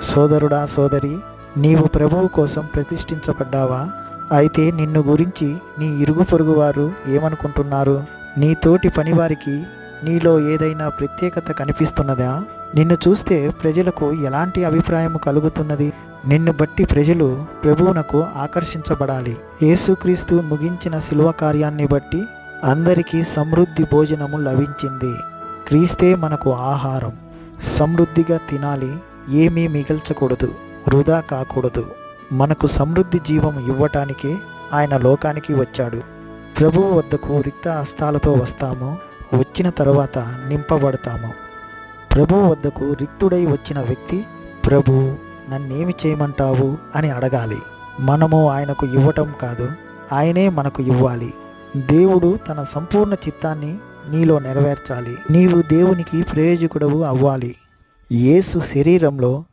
సోదరుడా, సోదరి, నీవు ప్రభువు కోసం ప్రతిష్ఠించబడ్డావా? అయితే నిన్ను గురించి నీ ఇరుగు పొరుగు వారు ఏమనుకుంటున్నారు? నీ తోటి పనివారికి నీలో ఏదైనా ప్రత్యేకత కనిపిస్తున్నదా? నిన్ను చూస్తే ప్రజలకు ఎలాంటి అభిప్రాయం కలుగుతున్నది? నిన్ను బట్టి ప్రజలు ప్రభువునకు ఆకర్షించబడాలి. యేసుక్రీస్తు ముగించిన శిలువ కార్యాన్ని బట్టి అందరికీ సమృద్ధి భోజనము లభించింది. క్రీస్తే మనకు ఆహారం. సమృద్ధిగా తినాలి, ఏమీ మిగల్చకూడదు, వృధా కాకూడదు. మనకు సమృద్ధి జీవం ఇవ్వటానికే ఆయన లోకానికి వచ్చాడు. ప్రభువు వద్దకు రిక్త హస్తాలతో వస్తాము, వచ్చిన తరువాత నింపబడతాము. ప్రభువు వద్దకు రిక్తుడై వచ్చిన వ్యక్తి, ప్రభు నన్నేమి చేయమంటావు అని అడగాలి. మనము ఆయనకు ఇవ్వటం కాదు, ఆయనే మనకు ఇవ్వాలి. దేవుడు తన సంపూర్ణ చిత్తాన్ని నీలో నెరవేర్చాలి. నీవు దేవునికి ప్రయోజకుడవు అవ్వాలి. యేసు శరీరంలో